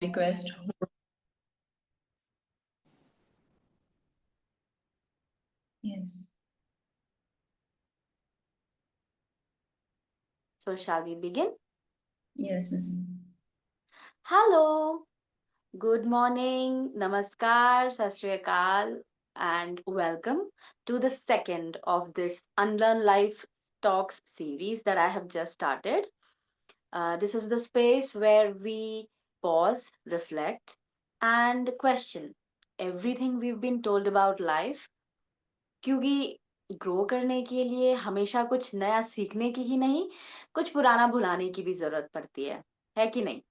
request. Yes. So shall we begin? Yes, Miss. Hello, good morning, namaskar, sat sri akal, and welcome to the second of this Unlearn Life Talks series that I have just started. This is the space where we pause, reflect, and question everything we've been told about life. क्योंकि grow करने के लिए हमेशा कुछ नया सीखने की ही नहीं, कुछ पुराना भुलाने की भी जरूरत पड़ती है कि नहीं?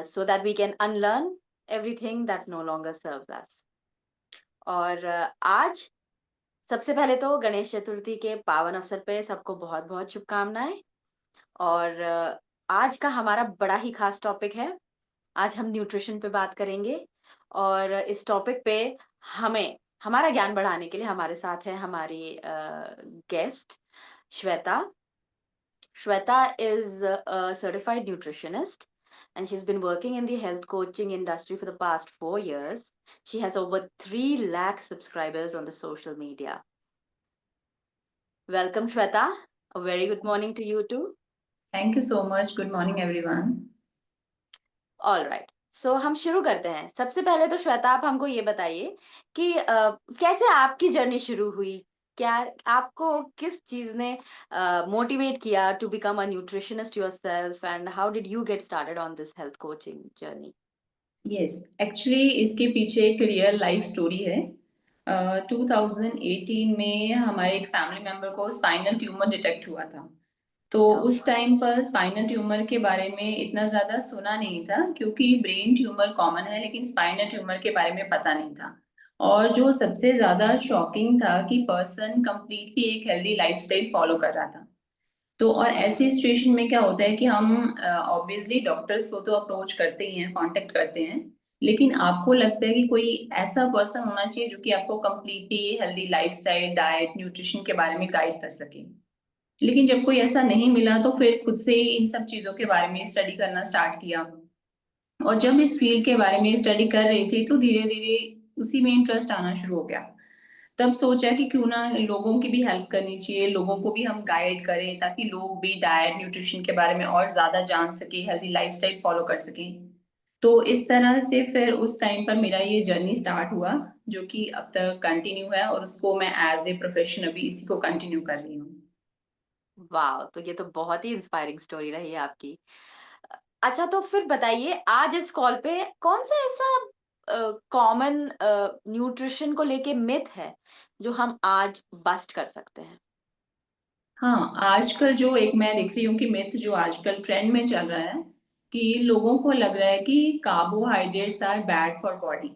So that we can unlearn everything that no longer serves us. और आज सबसे पहले तो गणेश चतुर्थी के पावन अवसर पे सबको बहुत बहुत शुभकामनाएं। और आज का हमारा बड़ा ही खास टॉपिक है। आज हम न्यूट्रिशन पे बात करेंगे और इस टॉपिक पे हमें हमारा ज्ञान बढ़ाने के लिए हमारे साथ है हमारी guest Shweta. Shweta is a certified nutritionist and she's been working in the health coaching industry for the past 4 years. She has over 3 lakh subscribers on the social media. Welcome, Shweta. A very good morning to you too. Thank you so much. Good morning, everyone. All right. सो हम शुरू करते हैं। सबसे पहले तो श्वेता आप हमको ये बताइए कि कैसे आपकी जर्नी शुरू हुई? क्या आपको किस चीज ने मोटिवेट किया to become a nutritionist yourself and how did you get started on this health coaching journey? Yes, actually इसके पीछे एक रियल लाइफ स्टोरी है। 2018 में हमारे एक फैमिली मेंबर को स्पाइनल ट्यूमर डिटेक्ट हुआ था। तो उस टाइम पर स्पाइनल ट्यूमर के बारे में इतना ज़्यादा सुना नहीं था, क्योंकि ब्रेन ट्यूमर कॉमन है लेकिन स्पाइनल ट्यूमर के बारे में पता नहीं था। और जो सबसे ज़्यादा शॉकिंग था कि पर्सन कंप्लीटली एक हेल्दी लाइफस्टाइल फॉलो कर रहा था। तो और ऐसी सिचुएशन में क्या होता है कि हम ऑब्वियसली डॉक्टर्स को तो अप्रोच करते ही हैं, कांटेक्ट करते हैं, लेकिन आपको लगता है कि कोई ऐसा पर्सन होना चाहिए जो कि आपको completely healthy lifestyle, diet, nutrition के बारे में गाइड कर सके। लेकिन जब कोई ऐसा नहीं मिला तो फिर खुद से ही इन सब चीज़ों के बारे में स्टडी करना स्टार्ट किया। और जब इस फील्ड के बारे में स्टडी कर रही थी तो धीरे धीरे उसी में इंटरेस्ट आना शुरू हो गया। तब सोचा कि क्यों ना लोगों की भी हेल्प करनी चाहिए, लोगों को भी हम गाइड करें ताकि लोग भी डाइट, न्यूट्रिशन के बारे में और ज्यादा जान सके, हेल्दी लाइफस्टाइल फॉलो कर सकें। तो इस तरह से फिर उस टाइम पर मेरा ये जर्नी स्टार्ट हुआ, जो कि अब तक कंटिन्यू है और उसको मैं एज ए प्रोफेशन अभी इसी को कंटिन्यू कर रही हूँ। वाह, तो ये तो बहुत ही इंस्पायरिंग स्टोरी रही है आपकी। अच्छा, तो फिर बताइए आज इस कॉल पे कौन सा ऐसा कॉमन न्यूट्रिशन को लेके मिथ है जो हम आज बस्ट कर सकते हैं? हाँ, आजकल जो एक मैं देख रही हूँ कि मिथ जो आजकल ट्रेंड में चल रहा है कि लोगों को लग रहा है कि carbohydrates are bad for body.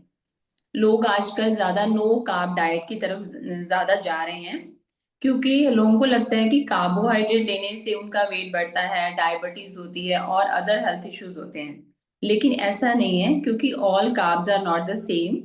लोग आजकल ज्यादा नो कार्ब डाइट की तरफ ज्यादा जा रहे हैं, क्योंकि लोगों को लगता है कि कार्बोहाइड्रेट लेने से उनका वेट बढ़ता है, डायबिटीज होती है और अदर हेल्थ इश्यूज होते हैं। लेकिन ऐसा नहीं है, क्योंकि all carbs are not the same.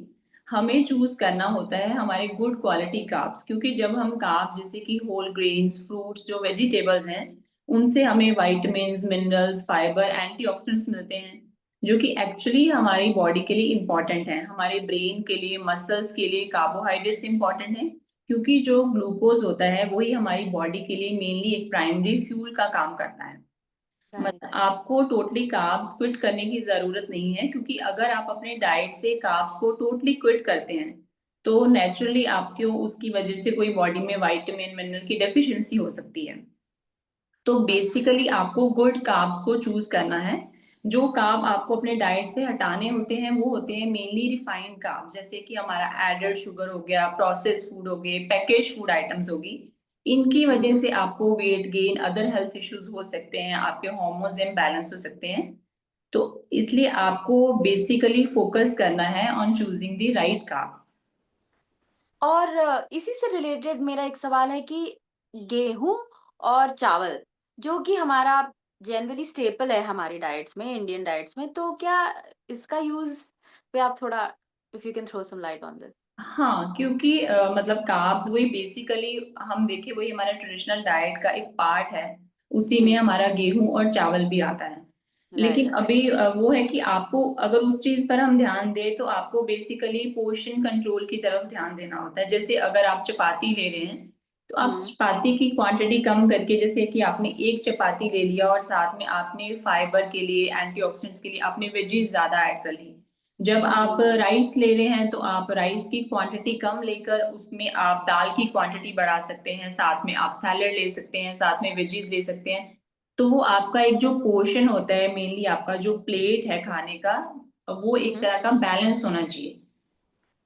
हमें चूज करना होता है हमारे गुड क्वालिटी कार्ब्स, क्योंकि जब हम कार्ब्स जैसे कि होल ग्रेन्स, फ्रूट्स, जो वेजिटेबल्स हैं, उनसे हमें वाइटमिन्स, मिनरल्स, फाइबर, एंटीऑक्सीडेंट्स मिलते हैं, जो कि एक्चुअली हमारी बॉडी के लिए इम्पॉर्टेंट है, हमारे ब्रेन के लिए, मसल्स के लिए कार्बोहाइड्रेट्स इम्पॉर्टेंट है। क्योंकि जो ग्लूकोज होता है वही हमारी बॉडी के लिए मेनली एक प्राइमरी फ्यूल का काम करता है। राइट। मतलब आपको टोटली कार्ब्स क्विट करने की जरूरत नहीं है, क्योंकि अगर आप अपने डाइट से कार्ब्स को टोटली क्विट करते हैं तो नेचुरली आपको उसकी वजह से कोई बॉडी में विटामिन, मिनरल की डेफिशिएंसी हो सकती है। तो अच्छा। बेसिकली आपको गुड कार्ब्स को चूज करना है। जो कार्ब आपको अपने डाइट से हटाने होते हैं वो होते हैं मेनली रिफाइंड कार्ब, जैसे कि हमारा एडेड शुगर हो गया, प्रोसेस्ड फूड हो गए, पैकेज फूड आइटम्स होगी। इनकी वजह से आपको weight gain, other health issues हो सकते हैं, आपके हार्मोन्स इम्बैलेंस हो सकते हैं। तो इसलिए आपको बेसिकली फोकस करना है on choosing the right carbs. और इसी से रिलेटेड मेरा एक सवाल है कि गेहूं और चावल जो कि हमारा जनरली स्टेपल है हमारी डाइट्स में, इंडियन डाइट्स में, तो क्या इसका यूज पे आप थोड़ा if you can throw some light on this? हाँ, क्योंकि मतलब कार्ब्स वही बेसिकली हम देखें वही हमारा ट्रेडिशनल डाइट का एक पार्ट है। उसी में हम्म। हमारा गेहूं और चावल भी आता है। लेकिन राइट। अभी वो है कि आपको अगर उस चीज पर हम ध्यान दें तो आपको बेसिकली पोर्शन कंट्रोल की तरफ ध्यान देना होता है। जैसे अगर आप चपाती ले रहे हैं तो आप हम्म। चपाती की क्वांटिटी कम करके, जैसे कि आपने एक चपाती ले लिया और साथ में आपने फाइबर के लिए, एंटीऑक्सीडेंट्स के लिए आपने वेजीज ज्यादा ऐड कर ली। जब आप हम्म। राइस ले रहे हैं तो आप राइस की क्वांटिटी कम लेकर उसमें आप दाल की क्वांटिटी बढ़ा सकते हैं, साथ में आप सैलेड ले सकते हैं, साथ में वेजीज ले सकते हैं। तो वो आपका एक जो पोर्शन होता है, मेनली आपका जो प्लेट है खाने का, वो एक हम्म। तरह का बैलेंस होना चाहिए।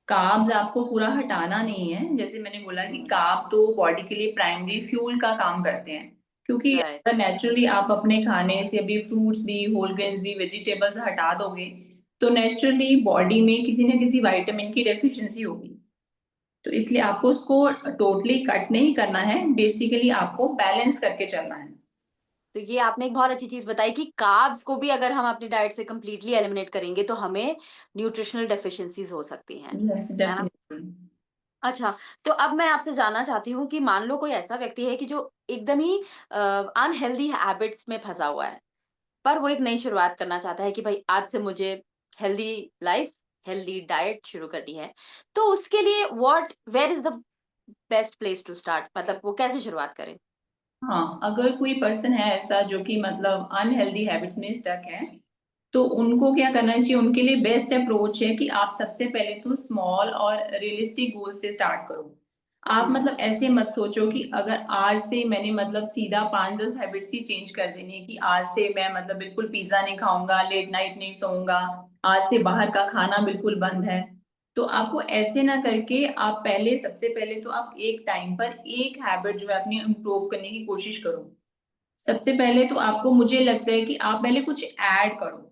कार्ब्स आपको पूरा हटाना नहीं है। जैसे मैंने बोला कि हम्म। कार्ब तो बॉडी के लिए प्राइमरी फ्यूल का काम करते हैं। क्योंकि राइट। अगर नेचुरली आप अपने खाने से अभी फ्रूट्स भी, होल ग्रेन्स भी, वेजिटेबल्स हटा दोगे तो नेचुरली बॉडी में किसी न किसी विटामिन की डेफिशिएंसी होगी। तो इसलिए आपको उसको टोटली कट नहीं करना है, बेसिकली आपको बैलेंस करके चलना है। तो ये आपने एक बहुत अच्छी चीज बताई कि कार्ब्स को भी अगर हम अपनी डाइट से कंप्लीटली एलिमिनेट करेंगे तो हमें न्यूट्रिशनल डेफिशिएंसीज हो सकती हैं, यस, है ना? डेफिनेटली। अच्छा, तो अब मैं आपसे जानना चाहती हूँ कि मान लो कोई ऐसा व्यक्ति है कि जो एकदम ही अनहेल्दी हैबिट्स में फंसा हुआ है, पर वो एक नई शुरुआत करना चाहता है कि भाई आज से मुझे हेल्दी लाइफ, हेल्दी डाइट शुरू करनी है। तो उसके लिए where is the best place to start, मतलब वो कैसे शुरुआत करें? हाँ, अगर कोई पर्सन है ऐसा जो कि मतलब अनहेल्दी हैबिट्स में स्टक है, तो उनको क्या करना चाहिए? उनके लिए बेस्ट अप्रोच है कि आप सबसे पहले तो स्मॉल और रियलिस्टिक गोल से स्टार्ट करो। आप हुँ। मतलब ऐसे मत सोचो कि अगर आज से मैंने मतलब सीधा 5-10 हैबिट्स ही चेंज कर देनी है, कि आज से मैं मतलब बिल्कुल पिज्जा नहीं खाऊंगा, लेट नाइट नहीं सोऊंगा, आज से बाहर का खाना बिल्कुल बंद है। तो आपको ऐसे ना करके आप पहले, सबसे पहले तो आप एक टाइम पर एक हैबिट जो है अपनी इम्प्रूव करने की कोशिश करो। सबसे पहले तो आपको, मुझे लगता है कि आप पहले कुछ ऐड करो।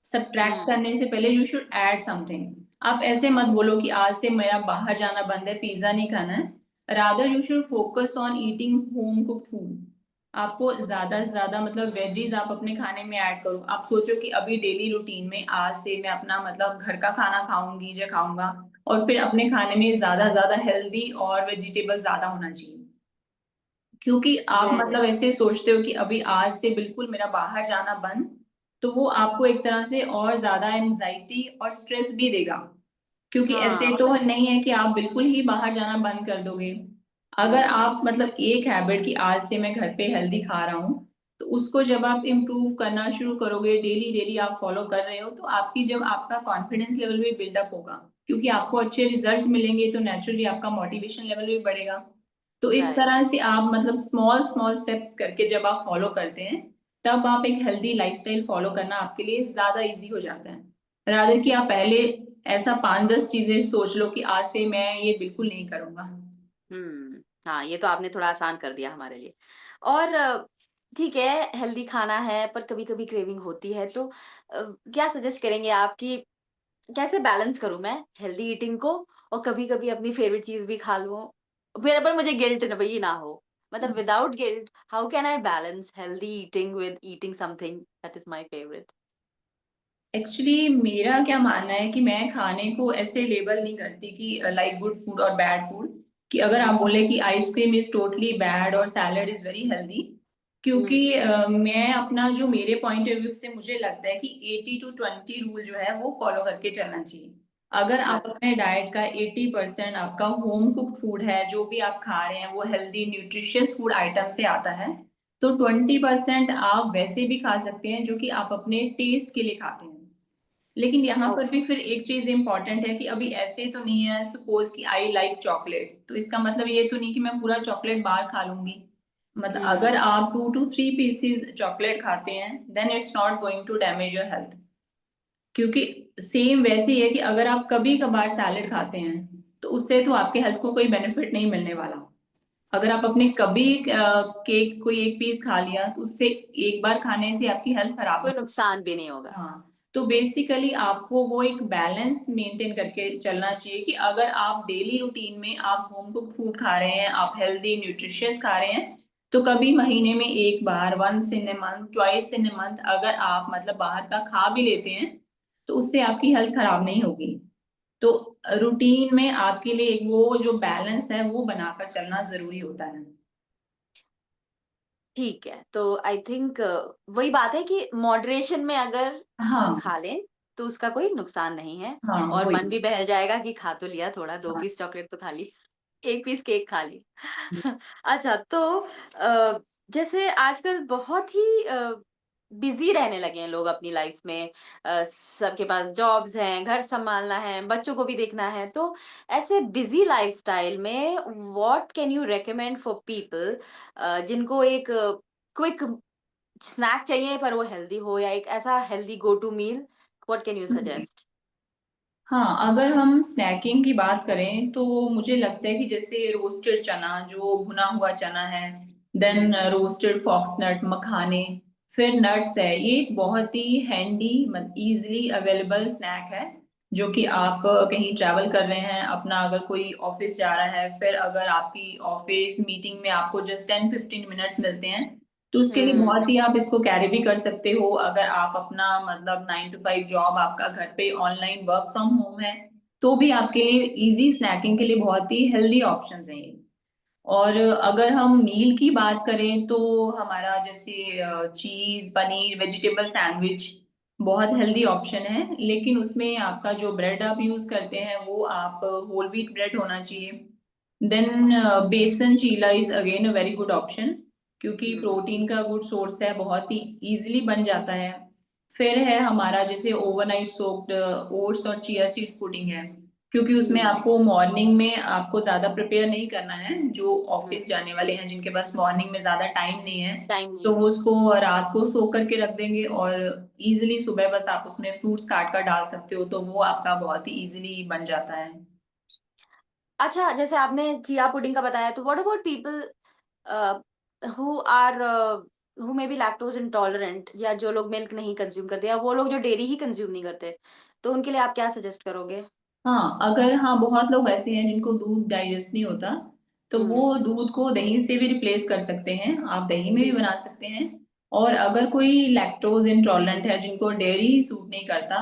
सब्ट्रैक्ट हुँ। करने से पहले यू शुड ऐड समथिंग। आप ऐसे मत बोलो कि आज से मेरा बाहर जाना बंद है, पिज्जा नहीं खाना है। Rather you should focus on eating home cooked food. आपको ज्यादा से ज्यादा मतलब वेजीज आप अपने खाने में ऐड करो। आप सोचो कि अभी डेली रूटीन में आज से मैं अपना मतलब घर का खाना खाऊंगी या खाऊंगा, और फिर अपने खाने में ज्यादा ज्यादा हेल्दी और वेजिटेबल ज्यादा होना चाहिए। क्योंकि आप वेरी मतलब ऐसे सोचते हो कि अभी आज से बिल्कुल मेरा बाहर जाना बंद, तो वो आपको एक तरह से और ज्यादा एंजाइटी और स्ट्रेस भी देगा। क्योंकि ऐसे हाँ। तो नहीं है कि आप बिल्कुल ही बाहर जाना बंद कर दोगे। अगर हुँ। आप मतलब एक हैबिट की, आज से मैं घर पे हेल्दी खा रहा हूँ, तो उसको जब आप इम्प्रूव करना शुरू करोगे, डेली डेली आप फॉलो कर रहे हो, तो आपकी जब आपका कॉन्फिडेंस लेवल भी बिल्डअप होगा, क्योंकि आपको अच्छे रिजल्ट मिलेंगे, तो नेचुरली आपका मोटिवेशन लेवल भी बढ़ेगा। तो इस राइट। तरह से आप मतलब स्मॉल स्मॉल स्टेप्स करके जब आप फॉलो करते हैं, तब आप एक हेल्दी लाइफस्टाइल फॉलो करना आपके लिए ज्यादा इजी हो जाता है। रादर कि आप पहले ऐसा 5-10 चीजें सोच लो कि आज से मैं ये बिल्कुल नहीं करूंगा। हुँ। हाँ, ये तो आपने थोड़ा आसान कर दिया हमारे लिए। और ठीक है, हेल्दी खाना है पर कभी-कभी क्रेविंग होती है, तो क्या सजेस्ट करेंगे आप कि कैसे बैलेंस करूँ मैं हेल्दी ईटिंग को और कभी-कभी अपनी फेवरेट चीज़ भी खा लूँ? मेरे पर मुझे गिल्ट न भी ना हो। मतलब without guilt how can I balance healthy eating with eating something that is my favourite? Actually मेरा क्या मानना है कि मैं खाने को ऐसे लेबल नहीं करती कि लाइक गुड फूड और बैड फूड। कि अगर आप हुँ। बोले कि आइसक्रीम इज टोटली बैड और सैलड इज वेरी हेल्दी, क्योंकि हुँ। मैं अपना जो मेरे पॉइंट ऑफ व्यू से मुझे लगता है कि 80-20 रूल जो है वो फॉलो करके चलना चाहिए। अगर आप अच्छा। अपने डाइट का 80% आपका होम कुक्ड फूड है, जो भी आप खा रहे हैं वो हेल्दी न्यूट्रिशियस फूड आइटम से आता है, तो 20% आप वैसे भी खा सकते हैं जो कि आप अपने टेस्ट के लिए खाते हैं। लेकिन यहाँ पर भी ओके। फिर एक चीज इंपॉर्टेंट है कि अभी ऐसे तो नहीं है, सपोज कि आई लाइक चॉकलेट, तो इसका मतलब ये तो नहीं कि मैं पूरा चॉकलेट बार खा लूंगी। मतलब अगर हुँ। आप 2 to 3 पीसीज चॉकलेट खाते हैं, then it's not going to damage your health. क्योंकि सेम वैसे ही है कि अगर आप कभी कभार सैलेड खाते हैं, तो उससे तो आपके हेल्थ को कोई बेनिफिट नहीं मिलने वाला। अगर आप अपने कभी केक कोई एक पीस खा लिया, तो उससे एक बार खाने से आपकी हेल्थ खराब कोई नहीं। नुकसान भी नहीं होगा। हाँ, तो बेसिकली आपको वो एक बैलेंस मेंटेन करके चलना चाहिए कि अगर आप डेली रूटीन में आप होम कुक्ड फूड खा रहे हैं, आप हेल्दी न्यूट्रिशियस खा रहे हैं, तो कभी महीने में एक बार, once in a month, twice in a month अगर आप मतलब बाहर का खा भी लेते हैं, तो उससे आपकी हेल्थ खराब नहीं होगी। तो रूटीन में आपके लिए एक वो जो बैलेंस है वो बनाकर चलना जरूरी होता है। ठीक है, तो आई थिंक वही बात है कि मॉडरेशन में अगर हम हाँ खा लें तो उसका कोई नुकसान नहीं है। हाँ और मन वही। भी बहल जाएगा कि खा तो लिया, थोड़ा 2 हाँ पीस चॉकलेट तो खा ली, 1 पीस केक खा ली। अच्छा, तो जैसे आजकल बहुत ही बिज़ी रहने लगे हैं लोग अपनी लाइफ़ में। सबके पास जॉब्स हैं, घर सँभालना है, बच्चों को भी देखना है। तो ऐसे बिज़ी लाइफ़स्टाइल में what can you recommend for people जिनको एक क्विक स्नैक चाहिए पर वो हेल्दी हो, या एक ऐसा healthy go to meal, what can you जी। सजेस्ट? हाँ, अगर हम स्नैकिंग की बात करें तो मुझे लगता है कि जैसे रोस्टेड चना, जो भुना हुआ चना है, देन रोस्टेड फॉक्सनट मखाने, फिर नट्स है, ये एक बहुत ही हैंडी इजीली अवेलेबल स्नैक है। जो कि आप कहीं ट्रैवल कर रहे हैं अपना, अगर कोई ऑफिस जा रहा है, फिर अगर आपकी ऑफिस मीटिंग में आपको जस्ट 10-15 मिनट्स मिलते हैं, तो उसके लिए हुँ, बहुत ही आप इसको कैरी भी कर सकते हो। अगर आप अपना मतलब 9 to 5 जॉब, आपका घर पे ऑनलाइन वर्क फ्रॉम होम है, तो भी आपके लिए इजी स्नैकिंग के लिए बहुत ही हेल्दी ऑप्शंस हैं ये। और अगर हम मील की बात करें तो हमारा जैसे चीज पनीर वेजिटेबल सैंडविच बहुत हेल्दी ऑप्शन है, लेकिन उसमें आपका जो ब्रेड आप यूज करते हैं वो आप होल व्हीट ब्रेड होना चाहिए। Then besan chilla is again a very good option, क्योंकि हुँ, प्रोटीन का गुड सोर्स है, बहुत ही इजीली बन जाता है। फिर है हमारा जैसे ओवरनाइट सोक्ड ओट्स और चिया सीड्स पुडिंग है, क्योंकि उसमें हुँ, आपको मॉर्निंग में आपको ज्यादा प्रिपेयर नहीं करना है। जो हुँ, ऑफिस जाने वाले हैं, जिनके पास मॉर्निंग में ज्यादा टाइम नहीं है, टाइम तो नहीं है। वो उसको रात को सो करके रख देंगे और इजीली सुबह बस आप उसमें फ्रूट्स काट कर डाल सकते हो, तो वो आपका बहुत ही इजीली बन जाता है। अच्छा, जैसे आपने चिया पुडिंग का बताया, तो what about people uh, who are who may be lactose intolerant, या जो लोग मिल्क नहीं कंज़्यूम करते, या वो लोग जो डेयरी ही कंज़्यूम नहीं करते, तो उनके लिए आप क्या सजेस्ट करोगे? हाँ, बहुत लोग ऐसे हैं जिनको दूध डाइजेस्ट नहीं होता, तो हुँ, वो दूध को दही से भी रिप्लेस कर सकते हैं, आप दही में भी हुँ, बना सकते हैं। और अगर कोई लैक्टोज इंटॉलरेंट है, जिनको डेयरी ही सूट नहीं करता,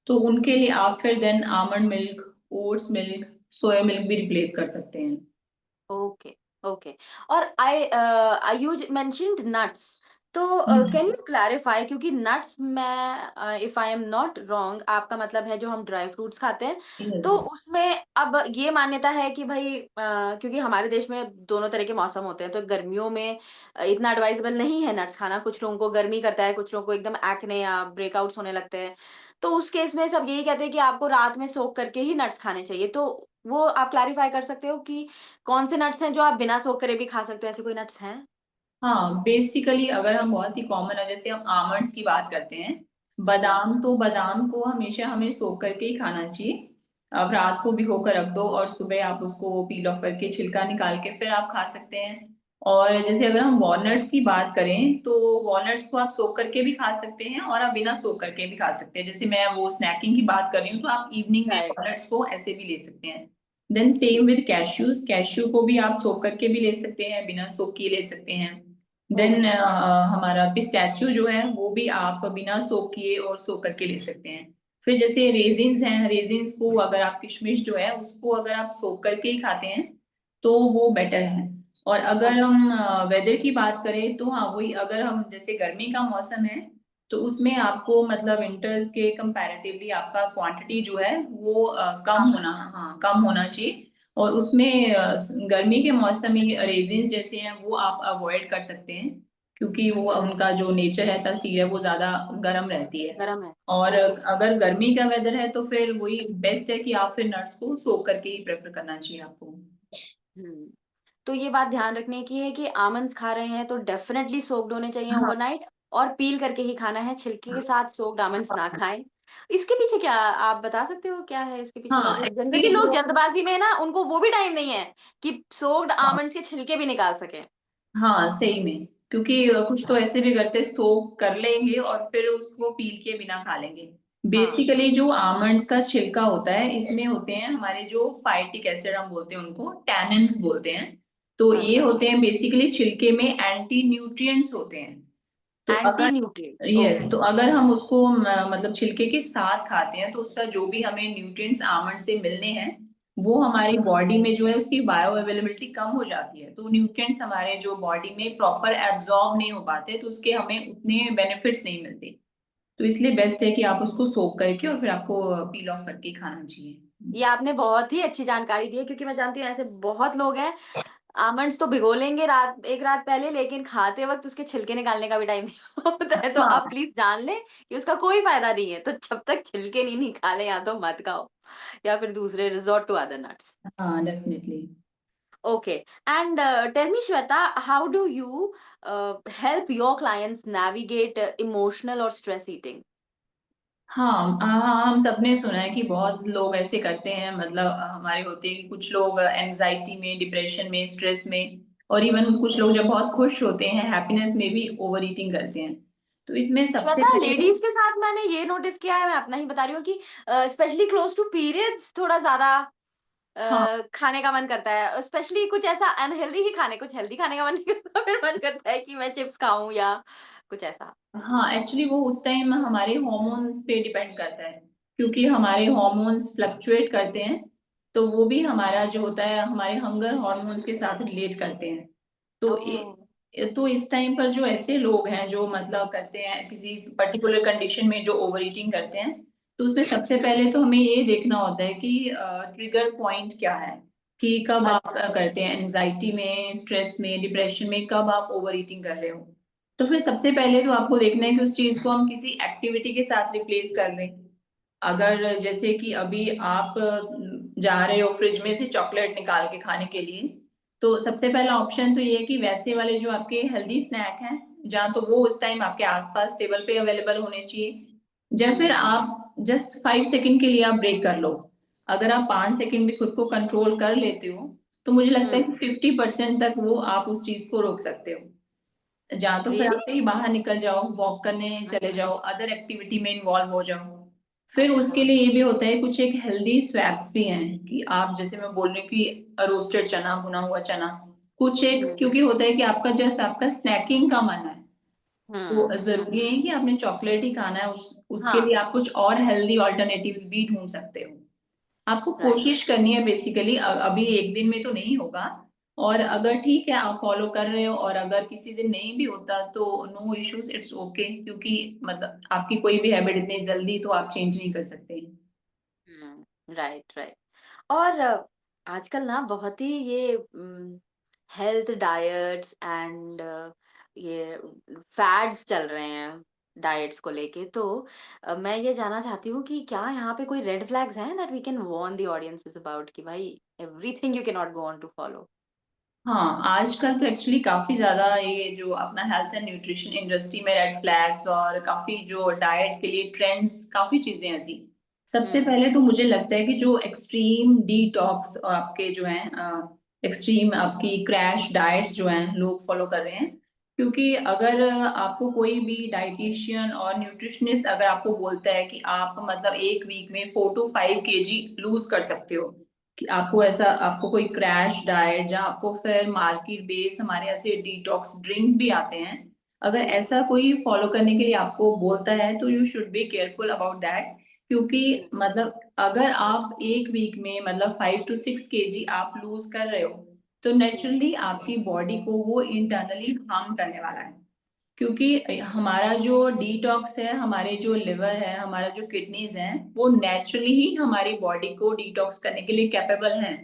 तो उनके लिए आप फिर then almond milk, oats milk, soya milk भी रिप्लेस कर सकते हैं। Okay, okay. और यू मेंशन्ड नट्स, तो कैन यू क्लैरिफाई, क्योंकि नट्स मैं if I am not wrong, आपका मतलब है जो हम ड्राई फ्रूट्स खाते हैं, यस। तो उसमें अब ये मान्यता है कि भई क्योंकि हमारे देश में दोनों तरह के मौसम होते हैं, तो गर्मियों में इतना एडवाइजेबल नहीं है नट्स खाना, कुछ लोगों को गर्मी करता है, कुछ लोगों को एकदम एक्ने या ब्रेकआउट्स होने लगते हैं। तो उस केस में सब यही कहते हैं कि आपको रात में सोक करके ही नट्स खाने चाहिए, तो वो आप क्लैरिफाई कर सकते हो कि कौन से नट्स हैं जो आप बिना सोक करे भी खा सकते हो, ऐसे कोई नट्स हैं? हाँ, बेसिकली अगर हम बहुत ही कॉमन है, जैसे हम आमंड्स की बात करते हैं, हुँ, बादाम, तो बादाम को हमेशा हमें सोक करके ही खाना चाहिए। अब रात को भिगो कर रख दो और सुबह आप उसको पील ऑफ करके छिलका निकाल के फिर आप खा सकते हैं। और जैसे अगर हम वॉलनट्स की बात करें, तो वॉलनट्स को आप सोक करके भी खा सकते हैं और आप बिना सोक करके भी खा सकते हैं। जैसे मैं वो स्नैकिंग की बात कर रही हूँ, तो आप इवनिंग में राइट, वॉलनट्स को ऐसे भी ले सकते हैं। Then same with cashews, cashew को भी आप सोक करके भी ले सकते हैं, बिना सोक के ले सकते हैं। देन ओके, हमारा पिस्टैच्यू जो है वो भी आप बिना सोक किए और सोक करके ले सकते हैं। फिर जैसे रेजिन्स हैं, रेजिन्स को अगर आप किशमिश जो है उसको अगर आप सोक करके ही खाते हैं, तो वो बेटर है। और अगर ओके, हम वेदर की बात करें, तो हाँ वही, अगर हम जैसे गर्मी का मौसम है, तो उसमें आपको मतलब विंटर्स के कंपैरेटिवली आपका क्वांटिटी जो है वो कम होना, हाँ कम होना चाहिए। और उसमें गर्मी के मौसम में रेजिन्स जैसे हैं वो आप अवॉइड कर सकते हैं, क्योंकि वो उनका जो नेचर है, तासीर है, वो ज्यादा गर्म रहती है। गरम है, और ओके, अगर गर्मी का वेदर है, तो फिर वही बेस्ट है कि आप फिर नट्स को सोक करके ही प्रेफर करना चाहिए आपको। हुँ। तो ये बात ध्यान रखने की है कि आमंड्स खा रहे हैं तो डेफ़िनेटली सोक्ड होने चाहिए हाँ ओवरनाइट, और पील करके ही खाना है, छिलके के साथ सोक्ड आमंड्स ना हाँ खाएँ। इसके पीछे क्या आप बता सकते हो, क्या है इसके पीछे हाँ, लॉजिक? जनरली ये लोग जो, जल्दबाज़ी में ना, उनको वो भी टाइम नहीं है कि सोक्ड हाँ आमंड्स के छिलके भी निकाल सकें। हाँ, सही में, क्योंकि कुछ तो ऐसे भी करते, सोक कर लेंगे और फिर उसको पील के बिना खा लेंगे। हाँ, बेसिकली जो आमंड्स का छिलका होता है, इसमें होते हैं हमारे जो फाइटिक एसिड हम बोलते हैं, उनको टैनिन्स बोलते हैं। तो ये अच्छा, होते हैं बेसिकली छिलके में एंटी न्यूट्रिएंट्स होते हैं। तो एंटी अगर, न्यूट्रिएंट्स, यस, ओके। तो अगर हम उसको मतलब छिलके के साथ खाते हैं, तो उसका जो भी हमें न्यूट्रिएंट्स आमंड से मिलने हैं, वो हमारी बॉडी में जो है उसकी बायो अवेलेबिलिटी कम हो जाती है, तो न्यूट्रिएंट्स हमारे जो बॉडी में प्रॉपर एब्जॉर्ब नहीं हो पाते, तो उसके हमें उतने बेनिफिट्स नहीं मिलते। तो इसलिए बेस्ट है कि आप उसको सोक करके और फिर आपको पील ऑफ करके खाना चाहिए। ये आपने बहुत ही अच्छी जानकारी दी है, क्योंकि मैं जानती हूँ ऐसे बहुत लोग हैं, आमंड्स तो भिगो लेंगे एक रात पहले, लेकिन खाते वक्त उसके छिलके निकालने का भी टाइम नहीं होता है। तो आप हाँ प्लीज जान लें कि उसका कोई फायदा नहीं है, तो जब तक छिलके नहीं निकाले या तो मत खाओ, या फिर दूसरे रिजॉर्ट टू अदर नट्स। हाँ definitely. Okay. And tell me, Shweta, how do you help your clients navigate emotional or stress eating? हाँ हाँ, हम सबने सुना है कि बहुत लोग ऐसे करते हैं, मतलब हमारे होते हैं कि कुछ लोग एंजाइटी में, डिप्रेशन में, स्ट्रेस में, और इवन कुछ लोग जब बहुत खुश होते हैं, हैप्पीनेस में भी ओवर ईटिंग करते हैं। तो इसमें सबसे श्वेता, पहले तो लेडीज के साथ मैंने ये नोटिस किया है, मैं अपना ही बता रही हूँ कि स्पेशली क्लोज टू पीरियड्स थोड़ा ज्यादा हाँ खाने का मन करता है, स्पेशली कुछ ऐसा अनहेल्दी ही खाने, कुछ हेल्दी खाने का मन नहीं करता, फिर मन करता है कि मैं चिप्स खाऊं या कुछ ऐसा। हाँ, एक्चुअली वो उस टाइम हमारे हॉर्मोन्स पे डिपेंड करता है, क्योंकि हमारे हॉर्मोन्स फ्लक्चुएट करते हैं। तो वो भी हमारा जो होता है हमारे हंगर हॉर्मोन्स के साथ रिलेट करते हैं। तो ओह। तो इस टाइम पर जो ऐसे लोग हैं जो मतलब करते हैं किसी पर्टिकुलर कंडीशन में जो ओवर ईटिंग करते हैं, तो उसमें सबसे पहले तो हमें ये देखना होता है कि ट्रिगर पॉइंट क्या है, कि कब आप अच्छा। करते हैं एंजाइटी में, स्ट्रेस में, डिप्रेशन में, कब आप ओवर ईटिंग कर रहे हो। तो फिर सबसे पहले तो आपको देखना है कि उस चीज को हम किसी एक्टिविटी के साथ रिप्लेस कर लें। अगर जैसे कि अभी आप जा रहे हो फ्रिज में से चॉकलेट निकाल के खाने के लिए, तो सबसे पहला ऑप्शन तो ये है कि वैसे वाले जो आपके हेल्दी स्नैक हैं, जहाँ तो वो उस टाइम आपके आसपास टेबल पे अवेलेबल होने चाहिए। या फिर हम्म। आप जस्ट 5 सेकंड के लिए आप ब्रेक कर लो। अगर आप 5 सेकंड भी खुद को कंट्रोल कर लेते हो, तो मुझे लगता है हम्म। कि 50% तक वो आप उस चीज को रोक सकते हो। या तो फिर रियली? आप कहीं बाहर निकल जाओ, वॉक करने चले अच्छा। जाओ, अदर एक्टिविटी में इन्वॉल्व हो जाओ। फिर अच्छा। उसके लिए ये भी होता है, कुछ एक हेल्दी स्वैप्स भी हैं कि आप जैसे मैं बोल रही हूँ कि रोस्टेड चना, भुना हुआ चना, कुछ एक, हम्म। क्योंकि होता है कि आपका जस्ट आपका स्नैकिंग का मन है, तो हम्म। जरूरी है कि आपने चॉकलेट ही खाना है, उसके हाँ। लिए आप कुछ और हेल्दी ऑल्टरनेटिव्स भी ढूंढ सकते हो। आपको राइट। कोशिश करनी है बेसिकली, अभी एक दिन में तो नहीं होगा। और अगर ठीक है आप फॉलो कर रहे हो, और अगर किसी दिन नहीं भी होता तो नो इश्यूज, इट्स ओके, क्योंकि मतलब आपकी कोई भी हैबिट इतनी जल्दी तो आप चेंज नहीं कर सकते। Right, right. और आजकल ना बहुत ही ये हेल्थ डाइट्स एंड ये फैड्स चल रहे हैं डाइट्स को लेके, तो मैं ये जानना चाहती हूँ कि क्या यहाँ पे कोई रेड फ्लैग्स हैं that we can warn the audiences about, कि भाई everything you can not go on to follow. हाँ, आजकल तो एक्चुअली काफी ज्यादा ये जो अपना हेल्थ एंड न्यूट्रिशन इंडस्ट्री में रेड फ्लैग्स और काफी जो डाइट के लिए ट्रेंड्स, काफी चीजें ऐसी। सबसे हम्म। पहले तो मुझे लगता है कि जो एक्सट्रीम डिटॉक्स आपके जो हैं, एक्सट्रीम आपकी क्रैश डाइट्स जो हैं लोग फॉलो कर रहे हैं। क्योंकि अगर आपको कोई भी डाइटिशियन और न्यूट्रिशनिस्ट अगर आपको बोलता है कि आप मतलब एक वीक में 4 to 5 kg लूज कर सकते हो, कि आपको ऐसा, आपको कोई क्रैश डाइट, जहाँ आपको फिर मार्केट बेस हमारे ऐसे डिटॉक्स ड्रिंक भी आते हैं, अगर ऐसा कोई फॉलो करने के लिए आपको बोलता है, तो you should be careful about that. क्योंकि मतलब अगर आप एक वीक में मतलब 5 to 6 kg आप लूज कर रहे हो, तो नेचुरली आपकी बॉडी को वो इंटरनली हार्म करने वाला है। क्योंकि हमारा जो डिटॉक्स है, हमारे जो लिवर है, हमारा जो किडनीज हैं, वो नेचुरली ही हमारी बॉडी को डिटॉक्स करने के लिए कैपेबल हैं।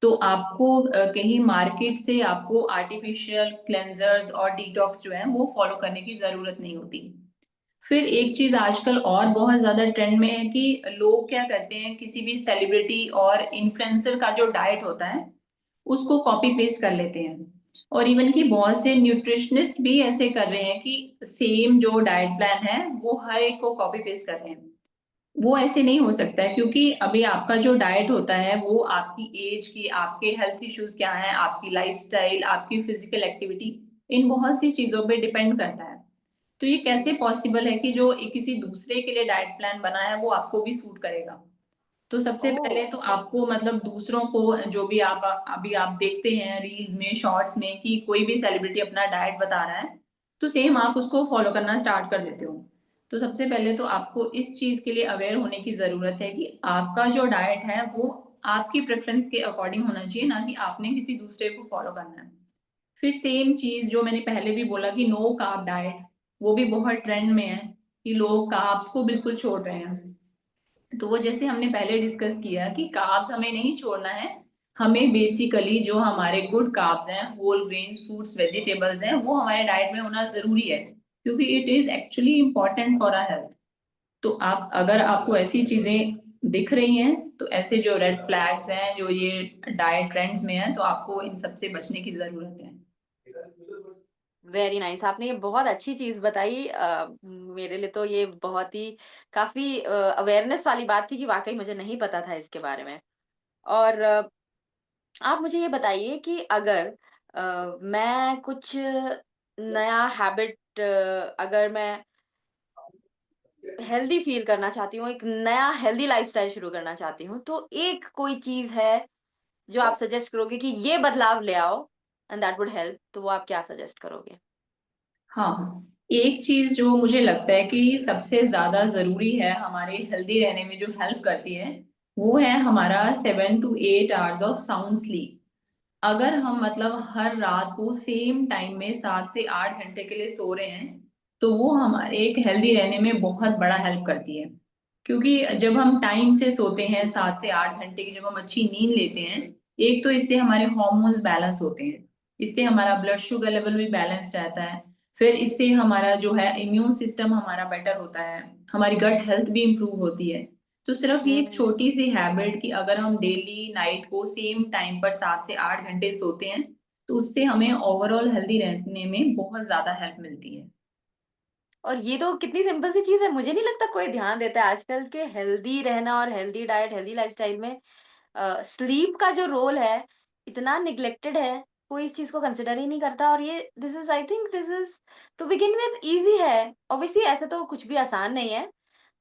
तो आपको कहीं मार्केट से आपको आर्टिफिशियल क्लेंजर्स और डिटॉक्स जो है वो फॉलो करने की जरूरत नहीं होती। फिर एक चीज आजकल और बहुत ज्यादा ट्रेंड में है कि लोग क्या करते हैं, किसी भी सेलिब्रिटी और इन्फ्लुएंसर का जो डाइट होता है उसको कॉपी पेस्ट कर लेते हैं। और इवन कि बहुत से न्यूट्रिशनिस्ट भी ऐसे कर रहे हैं कि सेम जो डाइट प्लान है वो हर एक को कॉपी पेस्ट कर रहे हैं। वो ऐसे नहीं हो सकता है, क्योंकि अभी आपका जो डाइट होता है वो आपकी एज की, आपके हेल्थ इश्यूज क्या हैं, आपकी लाइफस्टाइल, आपकी फिजिकल एक्टिविटी, इन बहुत सी चीजों पे डिपेंड करता है। तो ये कैसे पॉसिबल है कि जो किसी दूसरे के लिए डाइट प्लान बना है वो आपको भी सूट करेगा। तो सबसे ओह। पहले तो आपको मतलब दूसरों को, जो भी आप अभी आप देखते हैं रील्स में, शॉर्ट्स में, कि कोई भी सेलिब्रिटी अपना डाइट बता रहा है, तो सेम आप उसको फॉलो करना स्टार्ट कर देते हो। तो सबसे पहले तो आपको इस चीज के लिए अवेयर होने की जरूरत है कि आपका जो डाइट है वो आपकी प्रेफरेंस के अकॉर्डिंग होना चाहिए, ना कि आपने किसी दूसरे को फॉलो करना है। फिर सेम चीज जो मैंने पहले भी बोला कि नो कार्ब डाइट, वो भी बहुत ट्रेंड में है कि लोग कार्ब्स को बिल्कुल छोड़ रहे हैं। तो वो जैसे हमने पहले डिस्कस किया कि कार्ब्स हमें नहीं छोड़ना है, हमें बेसिकली जो हमारे गुड कार्ब्स हैं, होल ग्रेन्स, फ्रूट्स, वेजिटेबल्स हैं, वो हमारे डाइट में होना जरूरी है, क्योंकि it is actually important for our health. तो आप अगर आपको ऐसी चीजें दिख रही हैं, तो ऐसे जो रेड फ्लैग्स हैं जो ये डाइट ट्रेंड्स में हैं, तो आपको इन सब से बचने की जरूरत है। वेरी नाइस, आपने ये बहुत अच्छी चीज बताई। मेरे लिए तो ये बहुत ही काफी अवेयरनेस वाली बात थी कि वाकई मुझे नहीं पता था इसके बारे में। और आप मुझे ये बताइए कि अगर मैं कुछ नया हैबिट, अगर मैं हेल्दी फील करना चाहती हूँ, एक नया हेल्दी लाइफस्टाइल शुरू करना चाहती हूँ, तो एक कोई चीज है जो आप सजेस्ट करोगे कि ये बदलाव ले आओ एंड दैट वुड हेल्प, तो वो आप क्या सजेस्ट करोगे? हाँ, एक चीज जो मुझे लगता है कि सबसे ज्यादा जरूरी है हमारे हेल्दी रहने में, जो हेल्प करती है, वो है हमारा 7 to 8 hours of sound sleep. अगर हम मतलब हर रात को सेम टाइम में 7 से 8 घंटे के लिए सो रहे हैं, तो वो हमारे एक हेल्दी रहने में बहुत बड़ा हेल्प करती है। क्योंकि जब हम टाइम से सोते हैं, 7 से 8 घंटे की जब हम अच्छी नींद लेते हैं, एक तो इससे हमारे हॉर्मोन्स बैलेंस होते हैं, इससे हमारा ब्लड शुगर लेवल भी बैलेंस रहता है। फिर इससे हमारा जो है इम्यून सिस्टम हमारा बेटर होता है, हमारी गट हेल्थ भी इम्प्रूव होती है। तो सिर्फ ये एक हम्म। छोटी सी हैबिट कि अगर हम डेली नाइट को सेम टाइम पर 7 से 8 घंटे सोते हैं, तो उससे हमें ओवरऑल हेल्दी रहने में बहुत ज्यादा हेल्प मिलती है। और ये तो कितनी सिंपल सी चीज है, मुझे नहीं लगता कोई ध्यान देता है आजकल के हेल्दी रहना और हेल्दी डाइट, हेल्दी लाइफस्टाइल में स्लीप का जो रोल है इतना निग्लेक्टेड है। कोई इस चीज को कंसिडर ही नहीं करता। और ये this is, I think this is to begin with easy है। ऑब्वियसली ऐसे तो कुछ भी आसान नहीं है,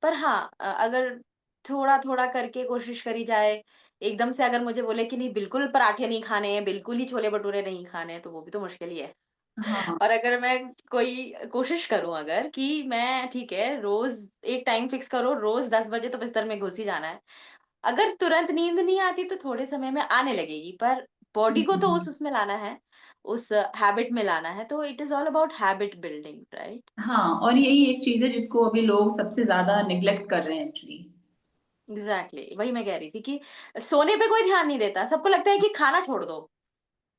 पर हाँ, अगर थोड़ा थोड़ा करके कोशिश करी जाए, एकदम से अगर मुझे बोले कि नहीं बिल्कुल पराठे नहीं खाने हैं, बिल्कुल ही छोले भटूरे नहीं खाने हैं, तो वो भी तो मुश्किल ही है। हाँ। और अगर मैं कोई कोशिश करूं, अगर कि मैं ठीक है रोज एक टाइम फिक्स करो, रोज 10 बजे तो बिस्तर में घुस ही जाना है। अगर तुरंत नींद नहीं आती तो थोड़े समय में आने लगेगी, पर बॉडी को तो हम्म। उसमें लाना है, उस हैबिट में लाना है। तो it is all about habit building, right? हाँ, और यही एक चीज है जिसको अभी लोग सबसे ज्यादा निग्लेक्ट कर रहे हैं एक्चुअली। एग्जैक्टली वही मैं कह रही थी कि सोने पे कोई ध्यान नहीं देता। सबको लगता है कि खाना छोड़ दो,